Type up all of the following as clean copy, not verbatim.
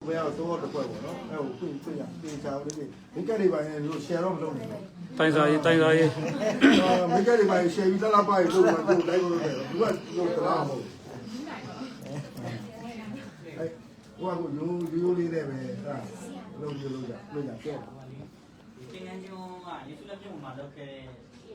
ဘယ်တော့တော့ပွဲပေါ့နော်အဲ့ဟိုပြရပြေချာလို့ဒီကက်တွေပိုင်းလို့ share တော့မလုပ်နိုင်ဘူးတိုင်စာရေးမိကက်တွေပိုင်း share ပြီးတလားပိုင်းလို့တော့တိုင်းလို့တယ်သူကလို့တလားမဟုတ်အဲ့ဟိုကရိုးလေးနဲ့ပဲအဲ့ဒါလုံးပြလို့ရပြက်တင်ငန်းကျွန်းကရေစုလက်ပြုံမှာလောက်ခဲ့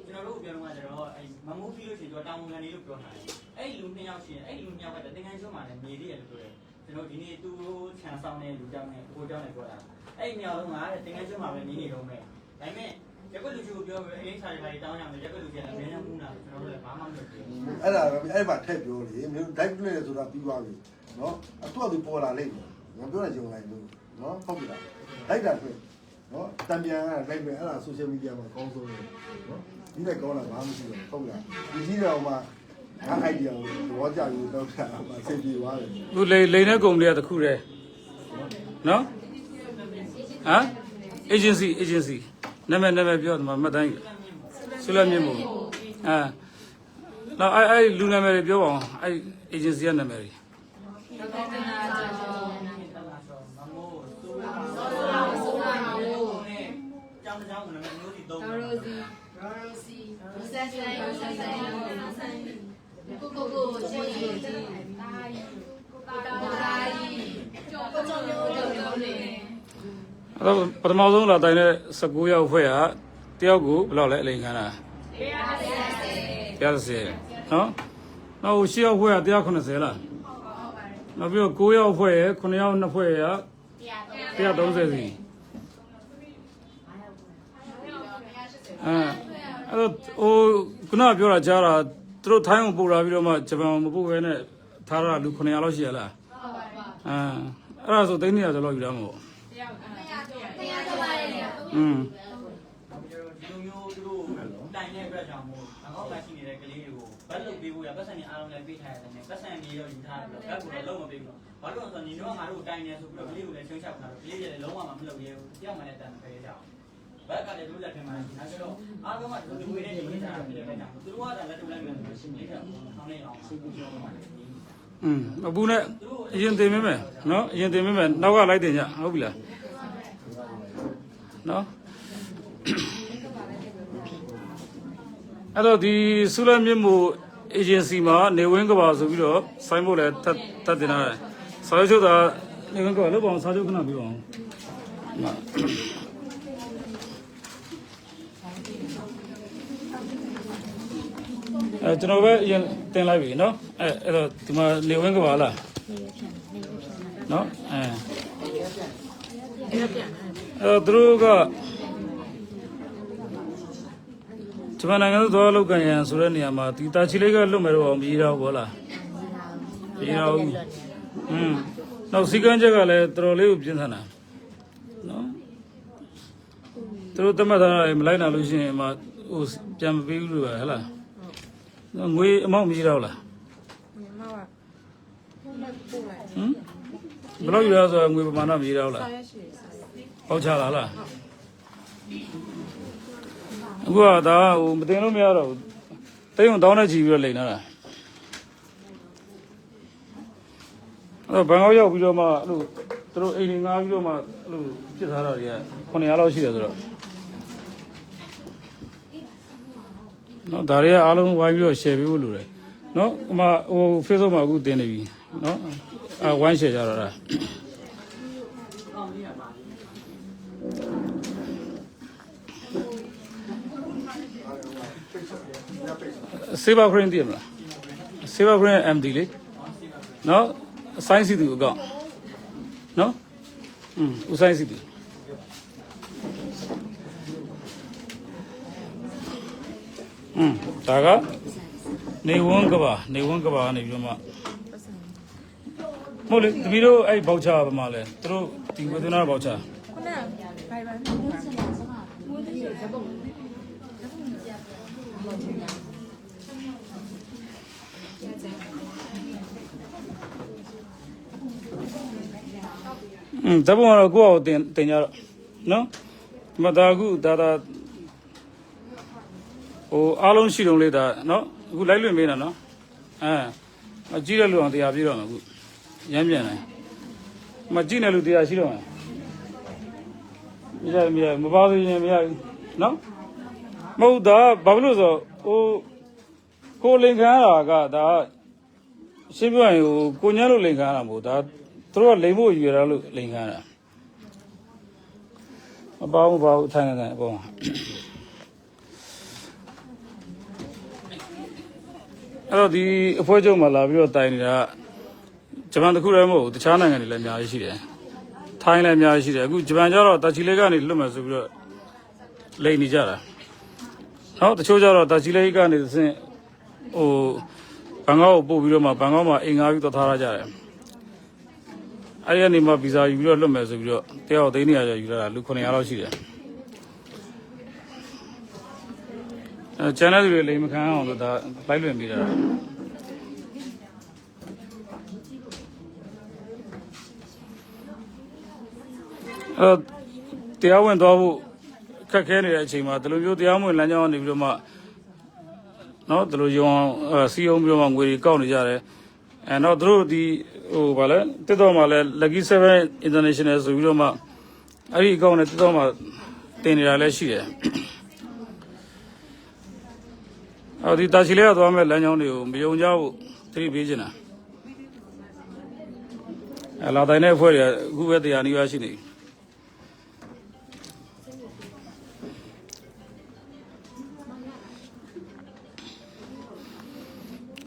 ကျွန်တော်တို့ပြောတော့ကျတော့အဲမမိုးပြီးလို့ရှိရင်တော့တောင်ဝန်ခံလေးလို့ပြောထားတယ်အဲ့လူ2ယောက်ရှိရင်အဲ့လူ2ယောက်ကတင်ငန်းကျွန်းမှာလည်းမြေလေးရလို့ပြောတယ်ကျွန်တော်ဒီနေ့သူ့ခြံဆောင်တဲ့လူကြောင့်နဲ့ကိုကြောင့်လည်းပြောတာအဲ့မြောက်လုံးကတင်ငန်းကျွန်းမှာပဲနေနေတော့မယ်ဒါပေမဲ့ရက်ွက်လူကြီးကိုပြောပြီးအင်းချာတွေတောင်းရမယ်ရက်ွက်လူကြီးကလည်းအများကြီးမှုနာကျွန်တော်တို့လည်းဘာမှမလုပ်ဘူးအဲ့ဒါအဲ့မှာထည့်ပြောလေမျိုး dive နဲ့ဆိုတာပြီးသွားပြီနော်အတူတူပေါ်လာလိမ့်မယ်ငါပြောတာဂျုံလိုက်လို့နော်ဟုတ်ပြီလားလိုက်တာတွေ့နော်တံပြန်ကလိုက်မယ်အဲ့ဒါ social media မှာကောင်းဆုံးတယ်နော်ဒီနဲ့ကောင်းတာဘာမှမရှိဘူးဟုတ်လားဒီကြီးတော်မှာငါ idea ကိုသဘောကျပြီးတော့တာမှာစိတ်ပြေသွားတယ်သူလိန်တဲ့ကုမ္ပဏီကတခုတည်းနော်ဟမ် agency နာမည်ပြောတယ်မှာမှတ်တိုင်းဆုလက်မြင့်မို့နောက်အဲ့လူနာမည်တွေပြောပါအောင်အဲ့ agency ကနာမည်တွေအဲ့ပထမဆုံးလာတိုင်းတဲ့19ရောက်ဖွဲ့ကတယောက်ကိုဘယ်လောက်လဲအလိန်ခံတာ130နော်နောက်10ရောက်ဖွဲ့က190လားနောက်ပြီးတော့9ရောက်ဖွဲ့ရ9ရောက်2ဖွဲ့ရ130စီအဲ့တော့ဟိုခုနပြောတာကြားတာသူတို့ထိုင်းကိုပို့လာပြီးတော့မှဂျပန်ကိုမပို့ဘဲနဲ့ထားတာလူ900လောက်ရှိရလားအဲ့ဒါဆိုသိန်း200ကျော်လောက်ယူတာမဟုတ်ဒီလိုမျိုးသူတို့တိုင်တဲ့အတွက်ကြောင့်မို့ငေါ့ကရှိနေတဲ့ကလေးတွေကိုဘတ်လုပ်ပေးဖို့ရပတ်စံနေအားလုံးလည်းပေးထားရတယ်နဲ့ပတ်စံနေရောယူထားပြီးတော့ဘတ်ကိုလည်းလုံးမပေးဘူးဘာလို့လဲဆိုတော့ညီတို့ကငါတို့တိုင်နေဆိုပြီးတော့ကလေးကိုလည်းချင်းချောက်ထားတော့ကလေးတွေလည်းလုံးဝမလုပ်ရဲဘူးတယောက်မှလည်းတန်မပေးရအောင်ဘက်ကလည်းတို့လက်ထဲမှာနားကြတော့အားလုံးကဒီဝေးနဲ့ဒီထားပြီးတဲ့ကြောင့်သူတို့ကလည်းလက်ထုပ်လိုက်မယ်ရှင်းနေတာဆောင်းနေအောင်စိတ်ကူးကြောင်းပါတယ်အပူနဲ့အရင်တင်မယ်နော်အရင်တင်မယ်နောက်ကလိုက်တင်ကြဟုတ်ပြီလားနော်အဲ့တော့ဒီဆူလမြင့်မှု agency မှာနေဝင်းကဘာဆိုပြီးတော့ဆိုင်းဖို့လည်းတတ်တင်ရတယ်စာချုပ်ချုပ်တာနေဝင်းကဘာလို့ပေါ့စာချုပ်ခဏပြီးပါအောင်ကျွန်တော်ပဲအရင်တင်လိုက်ပြီနော်အဲ့တော့ဒီမှာနေဝင်းကဘာလားနော်သူတို့ကဂျပန်နိုင်ငံသွားလောက်ကန်ရန်ဆိုတဲ့နေရာမှာဒီတာချီလေးကလွတ်မယ်တော့အောင်ပြီးတော့ဘောလားပြီးတော့နောက်စီကန်းချက်ကလည်းတော်တော်လေးကိုပြင်းထန်တာနော်သူတို့တမတ်သားမလိုက်နိုင်လို့ရှိရင်မှဟိုပြန်မပေးဘူးလို့ပဲဟဲ့လားငွေအမောက်မကြီးတော့လားဘယ်လိုယူရဆိုငွေပမာဏမကြီးတော့လားပေါက်ချလာလားအခုကဒါဟိုမတင်လို့မရတော့ဘူးတိတ်ုံတောင်းနဲ့ချီပြီးတော့လိန်လာတာအဲ့တော့ဘန်ကောက်ရောက်ပြီးတော့မှအဲ့လိုသူတို့အိမ်တွေငားပြီးတော့မှအဲ့လိုဖြစ်ထားတာတွေက900လောက်ရှိတယ်ဆိုတော့နော်ဒါတွေကအားလုံးဝိုင်းပြီးတော့ share ပေးဖို့လိုတယ်နော်ဟိုမှာဟို Facebook မှာအခုတင်နေပြီနော်ဝိုင်း share ကြတော့လားSaber Crane တည်မလား Saber Crane MD လေနော်အဆိုင်စီသူအကောင့်နော်ဦးဆိုင်စီသူဒါကနေဝန်းကဘာကနေပြီးတော့မှဟုတ်လေတပီတို့အဲ့ဘောက်ချပါမှာလဲသူတို့ဒီဝေဒနာဘောက်ချခုနဘိုင်ဘာဓာတ်ပုံကတော့ကိုယ့်အောင်တင်ကြတော့နော်မဒါအခုဒါဟိုအားလုံးရှိတုံးလေးဒါနော်အခုလိုက်လွင့်ပေးတာနော်အကြည့်ရလို့အောင်တရားပြည့်တော့မှာအခုရမ်းပြန်တယ် မကြည့်နဲ့လူတရားရှိတော့မယ်မပါသေးရင်မရဘူးနော်မဟုတ်တာဘာလို့ဆိုဟိုကိုလင်ခံရတာကဒါရှင်းပြရင်ဟိုကိုညံ့လို့လင်ခံရတာမဟုတ်ဒါသူတို့ကလိန်ဖို့ရွေတာလို့လင်ခံရတာမပါဘူးထိုင်နေတယ်အပေါ်အဲ့တော့ဒီအဖွဲ့ချုပ်မှာလာပြီးတော့တိုင်နေတာဂျပန်တစ်ခုလည်းမဟုတ်ဘူးတခြားနိုင်ငံတွေလည်းအများကြီးရှိတယ်ထိုင်းလည်းအများကြီးရှိတယ်အခုဂျပန်ကျတော့တာချီလေးကနေလွတ်မယ်ဆိုပြီးတော့လိန်နေကြတာနော်တချို့ကျတော့တာချီလေးကနေသင်ဟိုဘန်ကောက်ကိုပို့ပြီးတော့မှဘန်ကောက်မှာအိမ်ငါးပြီးတော့ထားရကြတယ်အဲ့ဒီကနေမှဗီဇာယူပြီးတော့လွတ်မယ်ဆိုပြီးတော့တယောက်သိန်း200ကျော်ယူလာတာလူ900လောက်ရှိတယ်ကျန်တဲ့သူတွေလိမ်မခံအောင်လို့ဒါလိုက်လွင်ပြီးတာတရားဝင်သွားဖို့ခက်ခဲနေတဲ့အချိန်မှာဒီလိုမျိုးတရားဝင်လမ်းကြောင်းနေပြီးတော့မှနော်ဒီလိုယုံစီယုံပြီးတော့မှငွေတွေကောက်နေကြတယ်အဲတော့သူတို့ဒီဟိုဗာလဲတက်တော့မှလဲ Lucky 7 International ဆိုပြီးတော့မှအဲ့ဒီအကောင့်နဲ့တက်တော့မှတင်နေတာလည်းရှိတယ်အော်ဒီတာချီလေးကသွားမဲ့လမ်းကြောင်းတွေကိုမယုံကြဘူးသတိပေးချင်တာအလာတိုင်းတဲ့အဖွဲ့တွေကအခုပဲတရားနီးပါးရှိနေပြီ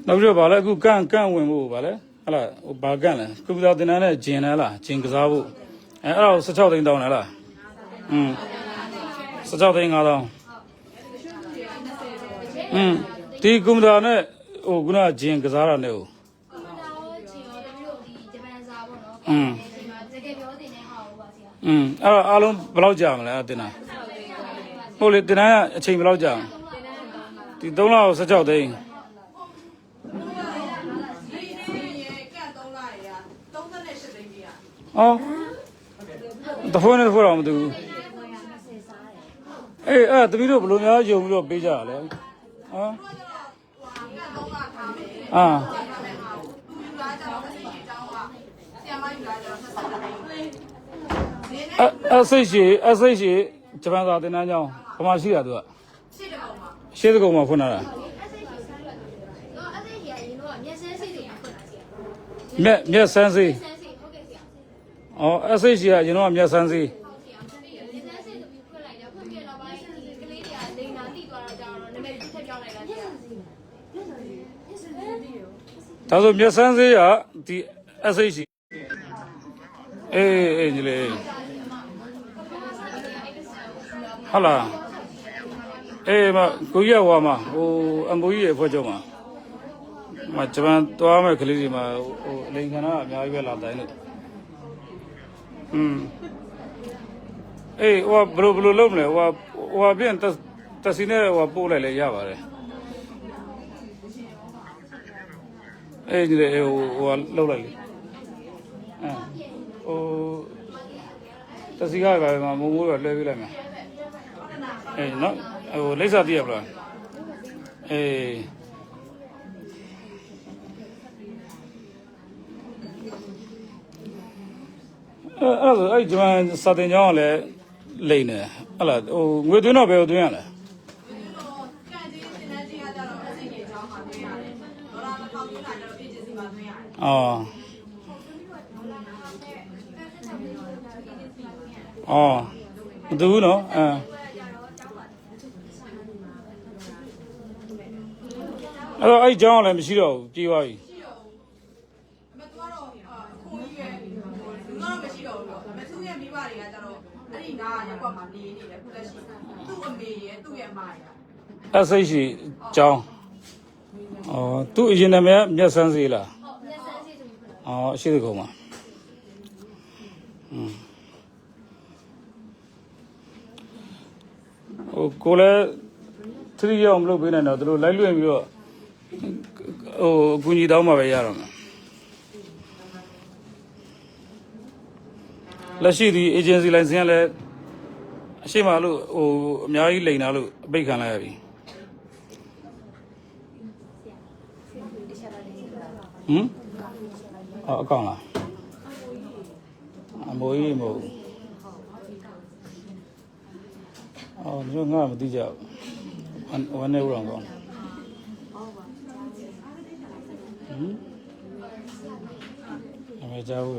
နောက်ပြီးတော့ဗာလဲအခုကန့်ဝင်ဖို့ဗာလဲဟလာဟိုဘာကန့်လဲကွန်ပျူတာသင်တန်းနဲ့ဂျင်လဲလားဂျင်ကစားဖို့အဲ့ဒါကို16သိန်းတောင်းတယ်လား16သိန်း5တောင်းဒီကွန်ပျူတာနဲ့ဟိုခုနဂျင်ကစားတာနဲ့ဟိုတကယ်ပြောတင်နေဟာဟုတ်ပါဆရာအဲ့တော့အားလုံးဘယ်လောက်ကြာမလဲတင်တာဟုတ်လေတင်တန်းကအချိန်ဘယ်လောက်ကြာဒီ3လ16သိန်းအော်တဖိုးနဲ့တဖိုးတော့မတူဘူးအေးအဲ့တမီးတို့ဘယ်လိုများယုံပြီးတော့ပေးကြရလဲဟမ်အဆိတ်ရှိဂျပန်စာသင်တန်းကျောင်းဘာမှရှိတာသူကရှေ့တကုံမှာဖွင့်လာတာမျက်စမ်းစေးအော်အဆိတ်ရှိကရင်တော့မျက်စမ်းစေးဒါဆိုမျက်စမ်းစေးကဒီအဆိတ်ရှိအေးညီလေးဟုတ်လားအေးမကိုကြီးကဟိုမှာဟိုအမိုးကြီးရဲ့အဖွဲ့ချုပ်မှာဂျပန်သွားမဲ့ကလေးတွေမှာဟိုအလိန်ခံတာအများကြီးပဲလာတိုင်းလို့အေးဟိုဘယ်လိုလုပ်မလဲဟိုပြင်တစီနဲ့ဟိုပို့လိုက်လဲရပါတယ်အေးဒီလေဟိုလောက်လိုက်လေဟိုတစီကပဲမှာမုံမိုးတော့လွှဲပေးလိုက်မယ်အေးနော်ဟိုလိပ်စာတည်ရပလားအေးအဲ့ဂျပန်စာတင်ကျောင်းကလည်းလိမ့်နေဟလာဟိုငွေသွင်းတော့ဘယ်ကိုသွင်းရလဲအော်မတူဘူးနော်အဲ့တော့အဲ့ကျောင်းကလည်းမရှိတော့ဘူးပြေးသွားပြီအဆိတ်ရှိကျောင်းအော်သူ့အရင်နာမည်မျက်စမ်းစေးလားမျက်စမ်းစေးအော်အရှိတကုံမှာဟိုကိုလည်းသတိရအောင်မလုပ်ပေးနိုင်တော့သူတို့လိုက်လွှင့်ပြီးတော့ဟိုအကူကြီးတောင်းမှပဲရတော့မှာလက်ရှိဒီ agency license ကလည်းအရှိမလို့ဟိုအများကြီးလိန်တာလို့အပိတ်ခံလိုက်ရပြီအကောင့်လား အမိုးကြီးမို့အော်ညငါမသိကြဘူးဝမ်းနေဦးအောင်ကောင်းအမေကြောက်ဘူး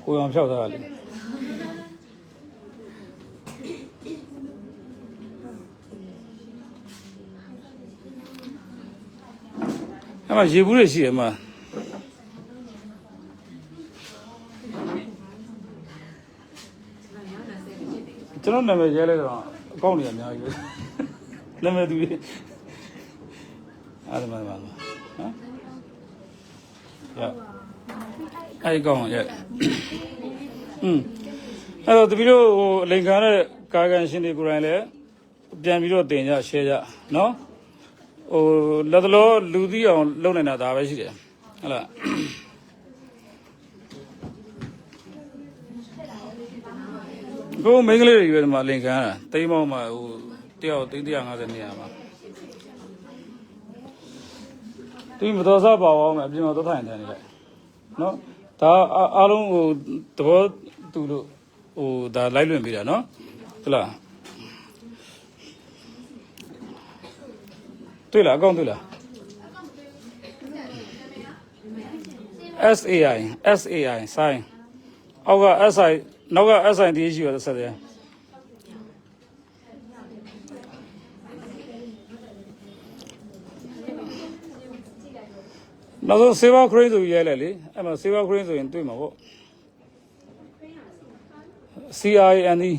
ကိုအောင်ဖြောက်သားလေအမရေဘူးတွေရှိတယ်မကျွန်တော်နာမည်ရဲလိုက်တော့အကောင့်တွေအများကြီးပဲနာမည်သူတွေအားမမနော်ရအဲ့ဒီကောင်းရဲ့အဲ့တော့တပီတို့ဟိုအလိန်ခံတဲ့ကာကန်ရှင်တွေကိုယ်တိုင်လည်းပြန်ပြီးတော့တင်ကြ share ကြနော်ဟိုလက်တလောလူသိအောင်လုပ်နေတာဒါပဲရှိတယ်ဟုတ်လားကိုမိန်းကလေးတွေရွယ်မှာလင်ခံတာတိမ်းမောင်းမှာဟိုတယောက်350နေရမှာသူမတော်စားပါအောင်အပြင်မှာတော့ထိုင်တယ်နေလိုက်နော်ဒါအားလုံးဟိုသဘောတူလို့ဟိုဒါလိုက်လွင်ပေးတာနော်ဟုတ်လားတွေ့လားအကောင့်တွေ့လား SAI ဆိုင်အောက်က SI နောက်က SI တည်းရှိရတဲ့ဆက်တယ်နောက်ဆုံး Silver Crane ဆိုရဲလေအဲ့မှာ Silver Crane ဆိုရင်တွေ့မှာပေါ့ CINE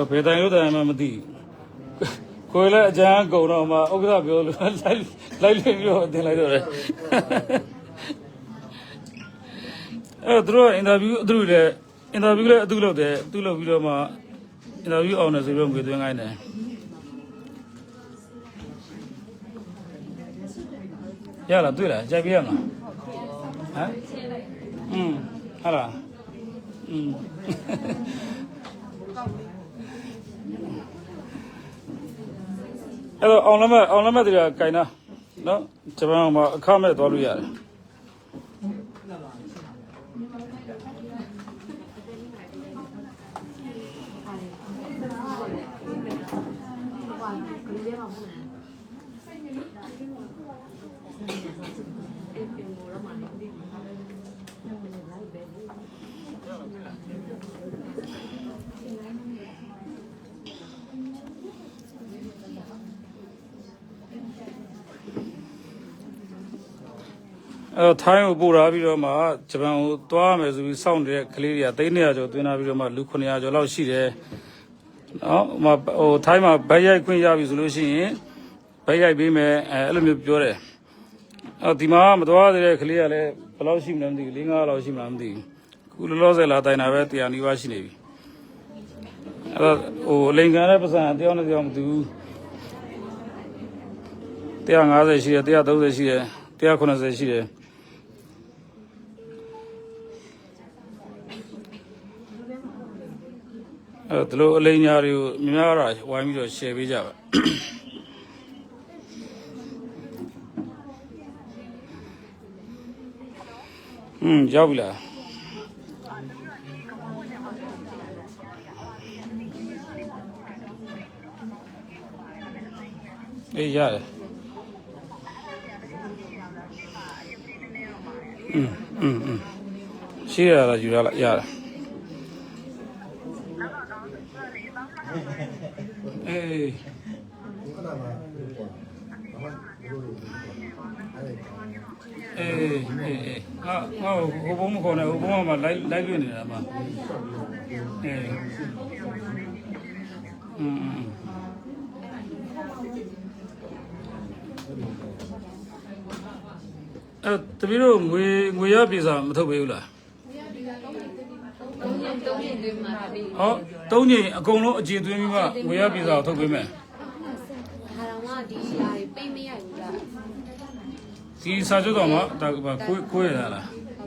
ဘယ်တိုင်လို့တိုင်မှမသိကိုယ်လည်းအကြမ်းကုန်တော့မှဥက္ကဋ္ဌပြောလို့လိုက်လင်းပြီးတော့တင်လိုက်တော့တယ်အဲ့တော့သူတို့အင်တာဗျူးသူတို့လည်းအင်တာဗျူးလည်းအတူလုပ်တယ်သူလုပ်ပြီးတော့မှအင်တာဗျူးအောင်တယ်ဆိုပြီးတော့ငွေသွင်းခိုင်းတယ်ရလားတွေ့လားကြိုက်ပြရမလားဟမ်ဟာလားအဲ့တော့အောင်လက်မဲ့တွေကခြင်တာနော်ဂျပန်မှာအခမဲ့သွားလို့ရတယ်ထိုင်းကိုပို့လာပြီးတော့မှဂျပန်ကိုသွားမယ်ဆိုပြီးစောင့်နေတဲ့ကလေးတွေက300ကျော်တွင်းလာပြီးတော့မှလူ900ကျော်လောက်ရှိတယ်နော်ဟိုထိုင်းမှာဗိုက်ရိုက်ခွင့်ရပြီဆိုလို့ရှိရင်ဗိုက်ရိုက်ပေးမယ်အဲ့လိုမျိုးပြောတယ်ဒီမှာမသွားသေးတဲ့ကလေးကလည်းဘယ်လောက်ရှိမလဲမသိဘူး4-5လောက်ရှိမလားမသိဘူးခုလောလောဆယ်လာတိုင်တာပဲ100နီးပါးရှိနေပြီအဲ့တော့ဟိုအလိန်ခံတဲ့ပတ်စံတယောက်နဲ့တယောက်မတူဘူး150ရှိတယ်130ရှိတယ်190ရှိတယ်ဒီလိုအလိမ်ညာတွေကိုများများဝိုင်းပြီးတော့ share ပေးကြပါရောက်ပြီလားအေးရတယ်ရှိရလားယူရလားရတယ်အေးဟိုဘုံမခေါ်နဲ့ဟိုဘုံမှာလိုက်လွင့်နေတာမှာတပည့်တို့ငွေရပြေစာမထုတ်ပေးဘူးလား3ချိန်အကုန်လုံးအခြေသွင်းပြီးမှငွေရပြေစာကိုထုတ်ပေးမယ်ဟာတော့ကဒီရှားပိတ်မရဘူးလားဒီစာချုပ်တော်မှာဒါကိုရတာလားအဲ့ဒါ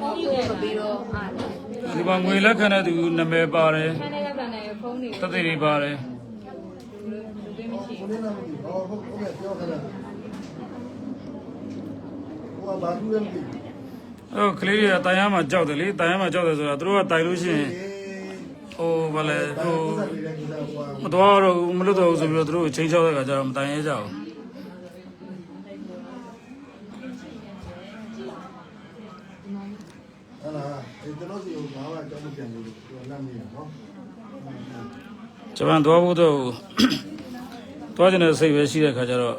ကိုမပြီးတော့အားဒီမှာငွေလက်ခံတဲ့သူနာမည်ပါတယ်ခန်းထဲကလည်းဖုန်းတွေတသိတွေပါတယ် ကိုနေနာမသိဟောဟုတ်ကဲ့ပြောခဏဟိုဘာလို့လဲမသိ အဲ့ကလေးတွေကတိုင်ရမှာကြောက်တယ်လေတိုင်ရမှာကြောက်တယ်ဆိုတာသူတို့ကတိုင်လို့ရှိရင်ဟိုဗလဲဟိုမတော်တော့မလို့တော့ဆိုပြီးတော့သူတို့ချိန်ချောက်တဲ့ခါကျတော့မတိုင်ရဲကြဘူး ဟုတ်လားဒီတော့စီဘာမှကြောက်မပြန်ဘူးသူလမ်းမေးနော် ဂျပန်သွားဖို့တော့သွားကျင်တဲ့စိတ်ပဲရှိတဲ့ခါကျတော့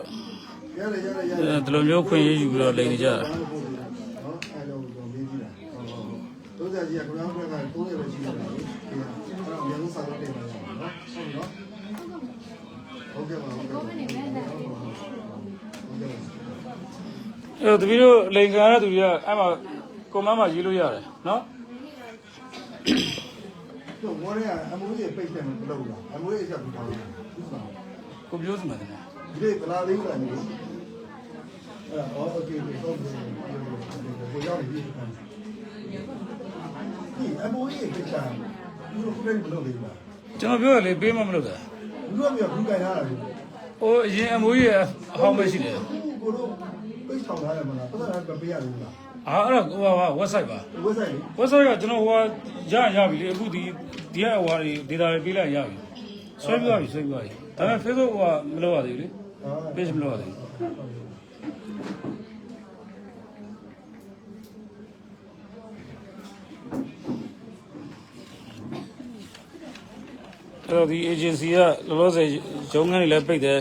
ရတယ်ရတယ်ရတ ဒီလိုမျိုးခွင့်ရယူပြီးတော့လိန်နေကြတာ နော်အဲ့တော့မေးကြည့်တာဟုတ်ဟုတ်တို့ကြကြီးကခေါင်းဘက်ကတိုးရပဲရှိနေတာလေအဲ့တော့မြန်လို့စားတော့တင်ပါနော်ဟုတ်ကဲ့ပါဟုတ်ကဲ့ပါဟုတ်ကဲ့ပါ အဲ့တော့တပီးတို့လိန်ခံရတဲ့သူတွေကအဲ့မှာကွန်မန့်မှာရေးလို့ရတယ်နော် တို့ဘောရဲအမိုးကြီးပိတ်တယ်မလုပ်လားအမိုးကြီးချက်ပြီးထားတယ် ကိုပြောစမှာတယ် ဒီလေကလာလေးလာနေအဲ့တော့โอเคဟုတ်ပြီကိုရောက်နေပြီဒီအမိုးကြီးပိတ်တာဘူးလို့ပြန်မလုပ်သေးဘူးလား ကျွန်တော်ပြောရလေပေးမမလို့တာ ဘူးတော့ပြန်ဘူးကြိုင်ထားတာလေ ဟိုအရင်အမိုးကြီးအဟောင်းပဲရှိတယ် ကိုတို့ပိတ်ဆောင်ထားတယ်မလားပတ်သက်တာပေးရတယ်လား အဲ့တော့ဟိုဟာ website ပါ website လေ website ကကျွန်တော်ဟိုရပြီလေအခုဒီအဟွာတွေ data တွေပေးလိုက်ရပြီဆွဲပြသွားပြီဒါပေမဲ့ Facebook ကမလုပ်ရသေးဘူးလေ page မလုပ်ရသေးဘူးအဲ့တော့ဒီ agency ကလောလောဆယ်ရုံးခန်းတွေလည်းပိတ်တယ်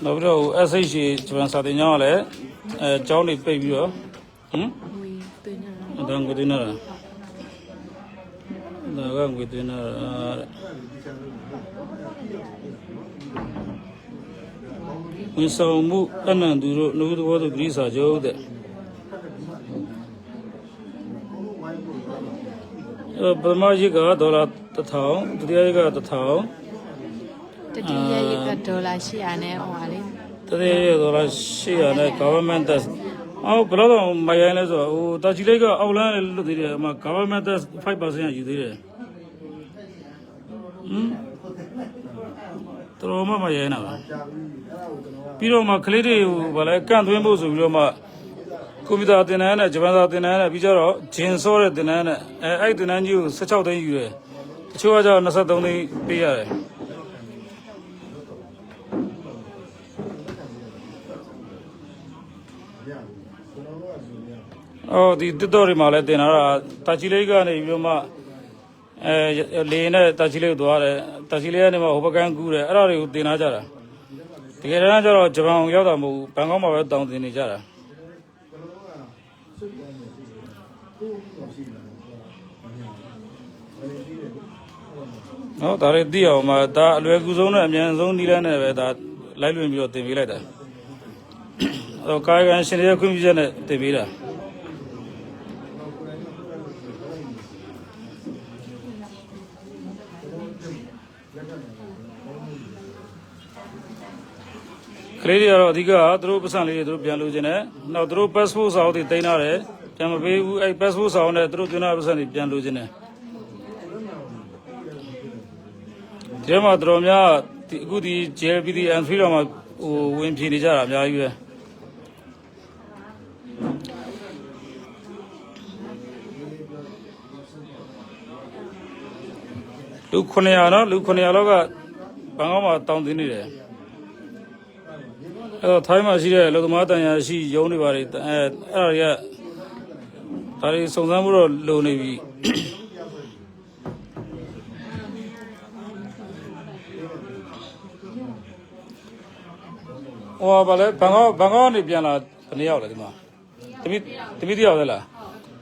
နောက်ပြီးတော့ SH ဂျပန်စာတင်ကျောင်းကလည်းကျောင်းတွေပိတ်ပြီးတော့ဟမ်ဒါငွေသွင်းတာဒါကငွေသွင်းတာဝန်ဆောင်မှုအနန္တူတို့နှုတ်သဘောတူပြည်စာချုပ်တဲ့ပထမရက်ကဒေါ်လာ1000ဒုတိယရက်က1000 တတိယရက်ကဒေါ်လာ800နဲ့ဟိုပါလေ တတိယရက်ဒေါ်လာ800နဲ့ government tax အော်ဘယ်တော့မရိုင်းလဲဆိုတော့ဟိုတာချီလိုက်ကအောက်လန်းလွတ်သေးတယ်အမ government tax 5% ယူသေးတယ်တော်မှမရိုင်းတာပါပြီးတော့မှကလေးတွေကိုဗာလဲကန့်သွင်းဖို့ဆိုပြီးတော့မှကွန်ပျူတာသင်တန်းနဲ့ဂျပန်စာသင်တန်းနဲ့ပြီးကြတော့ဂျင်စောတဲ့သင်တန်းနဲ့အဲ့သင်တန်းကြီးကို16သိန်းယူတယ်တချို့ကကျတော့23သိန်းပေးရတယ်အော်ဒီတစ်တော်တွေမှာလည်းတင်လာတာတာချီလေးကနေပြီးတော့မှလေနဲ့တာချီလေးကိုသွားတယ်တာချီလေးကနေမှဟိုဘကန်ကူးတယ်အဲ့ဒါတွေကိုတင်လာကြတာတကယ်တမ်းကျတော့ဂျပန်ရောက်တာမဟုတ်ဘူးဘန်ကောက်မှာပဲတောင်းတင်နေကြတာနော်ဒါတွေသိအောင်မှာဒါအလွယ်ကူဆုံးနဲ့အမြန်ဆုံးနည်းလမ်းနဲ့ပဲဒါလိုက်လွင်ပြီးတော့တင်ပေးလိုက်တာအဲ့တော့ကာယကံရှင်ရဲ့ခွင့်ပြုချက်နဲ့တင်ပေးတာကလေးတွေကတော့အဓိကသူတို့ပတ်စံလေးတွေသူတို့ပြန်လို့ခြင်းနဲ့နောက်သူတို့ passport စာအုပ်တွေတင်ထားတယ်ပြန်မပေးဘူးအဲ့ passport စာအုပ်နဲ့သူတို့တင်ထားပတ်စံတွေပြန်လို့ခြင်းနဲ့ဒီမှာတော်များအခုဒီ JLPT and free တော့မှဟိုဝင်ဖြေနေကြတာအများကြီးပဲလူ900နော်လူ900လောက်ကဘန်ကောက်မှာတောင်းတင်နေတယ်အဲ့တော့ထိုင်းမှာရှိတဲ့လူသမားတန်ရာရှိရုံးတွေပါတယ်အဲ့ဒါတွေကဒါတွေစုံစမ်းမှုတော့လိုနေပြီဟိုဘာလဲဘန်ကောက်ကနေပြန်လာဘယ်နှစ်ယောက်လဲဒီမှာတမီးတယောက်လဲလား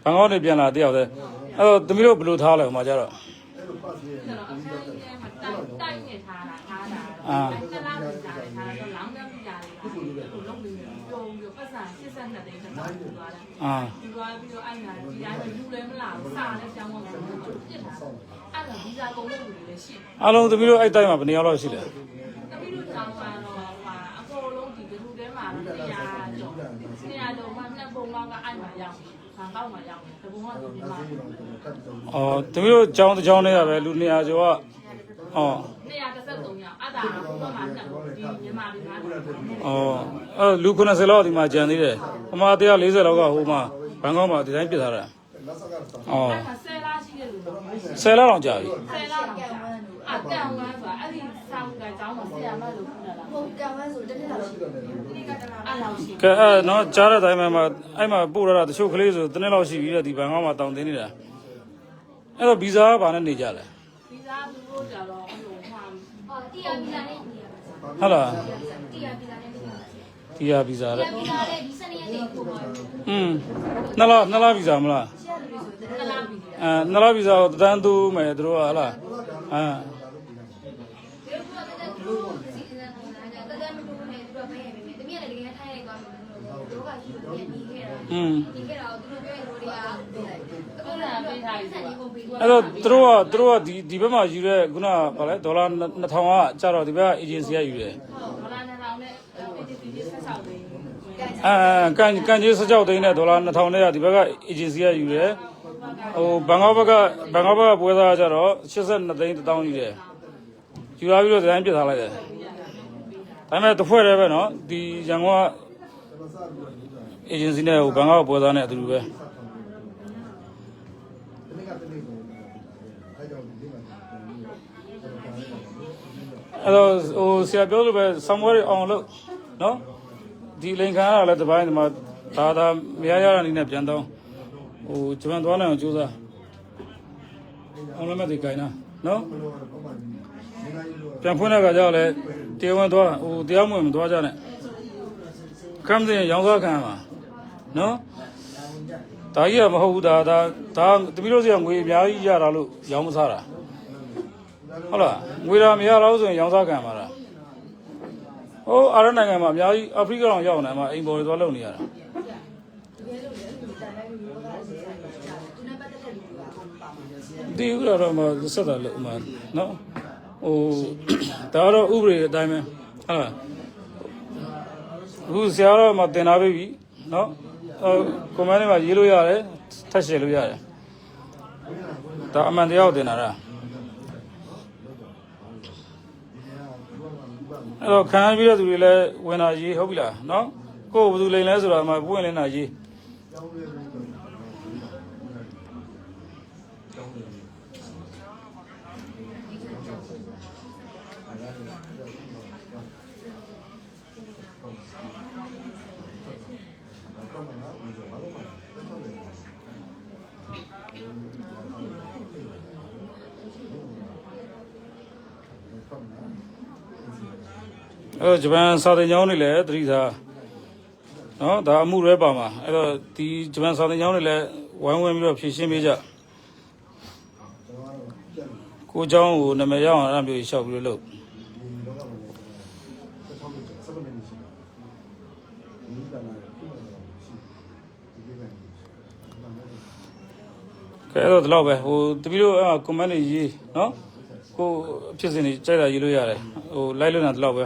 ဘန်ကောက်ကနေပြန်လာတယောက်လဲအဲ့တော့တမီးတို့ဘယ်လိုထားလဲဟိုမှာကျတော့တိုက်နေထားတာအာကလာမကြတယ်ထားတော့လောင်းတန်းပြရတယ်ကိုလုံးပြီးပြုံးပြီးပတ်စံ82သိန်းတက်သွားတယ်ဒီသွားပြီးတော့အဲ့နာဒီတိုင်းယူလဲမလားစာနဲ့ကျောင်းမှာပြစ်ထားအဲ့ဒါဗီဇာကုန်လို့လူတွေလည်းရှိတယ်အားလုံးတမီးတို့အဲ့တိုင်းမှာဘယ်နှစ်ယောက်လောက်ရှိလဲတမီးတို့ကျောင်းမှာတော့အကုန်လုံးဒီလူထဲမှာတော့100ကျော်မှနှစ်ပုံလောက်ကအဲ့မှာရောက်ဆန်ကောက်မှာရောက်တယ်တပုံကဒီမှာအော်တမီးတို့ကျောင်းတစ်ကျောင်းနဲ့ရပဲလူ200ကျော်ကအော်113ယောက်အဲ့ဒါ တာတော့မှဒီမြန်မာပြည်မှာ လူ90လောက်ဒီမှာကြံသေးတယ်အမ140လောက်ကဟိုမှာဘန်ကောက်မှာဒီတိုင်းပြစ်ထားတာအော် 10လားရှိတယ်လို့ 10လောက်တော့ကြာပြီ 10လားတော့အတန်ဝမ်းဆိုတာအဲ့ဒီဆောင်းကကြောင်းမှာဆရာမလို့ခုနလား ဟုတ်ကဲ့ဝမ်းဆိုတစ်နှစ်လောက်ရှိတယ်ဒီကတလား အဲ့လောက်ရှိ ကဲအဲ့နော်ကြားတဲ့အတိုင်းမှာအဲ့မှာပို့ရတာတချို့ကလေးဆိုတစ်နှစ်လောက်ရှိပြီတဲ့ဒီဘန်ကောက်မှာတောင်းတင်းနေတာအဲ့တော့ဗီဇာကဘာနဲ့နေကြလဲ ဗီဇာသူတို့ကြတော့အဲ့လိုဟာ ဟောတီယာဗီလာနဲ့နေရပါ ဟုတ်လား တီယာဗီလာနဲ့နေရပါ ဒီဟာဗီဇာ တီ တဲ့ ယာဗီလာနဲ့ဒီစနေရက်နေပို့ပါ နှစ်လဗီဇာမလား ရှက်လူတွေဆိုတဲ့လားဗီလာ နှစ်လဗီဇာကိုတန်းတူးမယ်သူတို့ကဟလားဒီလိုကတော့စီစဉ်နေတာကတကယ်မတူနဲ့သူတို့ပဲပဲတမီးလည်းတကယ်ထိုင်းရိုက်သွားတယ်လို့တော့ကရှိတယ်ညီခဲ့တာညီခဲ့တာသူတို့ပြောလို့တွေကအခုလည်းပေးထားပြီ အဲ့တော့သူတို့ကဒီဘက်မှာယူတဲ့ခုနဗာလဲဒေါ်လာ2000ကကြတော့ဒီဘက်က agency ကယူတယ် ဟုတ်ဘာလာနေအောင်နဲ့ဒီဆက်ဆောက်တယ် ကန်ကြီး16သိန်းနဲ့ဒေါ်လာ2000နဲ့ကဒီဘက်က agency ကယူတယ်ဟိုဘန်ကောက်ကပွဲသားကြတော့82သိန်း1000ယူတယ်ယူလာပြီးတော့ဒီတိုင်းပြစ်ထားလိုက်တယ်ဒါပေမဲ့တစ်ဖွဲ့တည်းပဲနော်ဒီရန်ကုန်က agency နဲ့ဟိုဘန်ကောက်ပွဲသားနဲ့အတူတူပဲအဲ့တော့ဟိုဆရာပြောလို့ပဲဆောင်းပွဲတွေအောင်လို့နော်ဒီလိန်ခံရတာလည်းတစ်ပိုင်းဒီမှာဒါမရရတဲ့အနေနဲ့ပြန်တော့ဟိုဂျပန်သွားနိုင်အောင်ကြိုးစားအောင်လည်းမသိကြိုင်နာနော်ပြန်ဖွင့်တဲ့ခါကျတော့လေတရားဝင်သွားဟိုတရားမဝင်မသွားကြနဲ့ကမ်းစင်ရောင်းစားခံမှာနော်ဒါကြီးကမဟုတ်ဘူးဒါတပီးလို့စီကငွေအများကြီးရတာလို့ရောင်းမစားတာဟုတ်လားငွေတာမရတော့ဆိုရင်ရောင်းစားခံမှာလားဟိုအာရနိုင်ငံမှာအများကြီးအာဖရိကတောင်ရောက်နေမှာအိမ်ပေါ်တွေသွားလုပ်နေရတာဒီဥရတော့မှဆက်တာလို့မှနော်ဟိုဒါတော့ဥပဒေအတိုင်းပဲဟုတ်လားအခုဆရာတော်မှတင်လာပြီနော်ကွန်မန့်ထဲမှာရေးလို့ရတယ်ထပ်ရှင်းလို့ရတယ်ဒါအမှန်တရားကိုတင်လာတာအဲ့တော့ခံပြီးတဲ့သူတွေလည်းဝင်လာရေးဟုတ်ပြီလားနော်ကိုယ်ဘယ်သူလိန်လဲဆိုတာမှပွင့်လင်းတာရေးအဲ့တော့ဂျပန်စာသင်ကျောင်းတွေလည်းသတိထားနော်ဒါအမှုရဲပါမှာအဲ့တော့ဒီဂျပန်စာသင်ကျောင်းတွေလည်းဝိုင်းဝန်းပြီးတော့ဖြည့်ရှင်းပေးကြကိုเจ้าကိုနာမည်ရအောင်အဲ့လိုမျိုးရှောက်ပြီးလို့ကဲတော့ဒီလောက်ပဲဟိုတပီးတို့ကွန်မန့်တွေရေးနော်ကိုဖြစ်စဉ်တွေကြိုက်တာရေးလို့ရတယ်ဟိုလိုက်လို့နေတာဒီလောက်ပဲ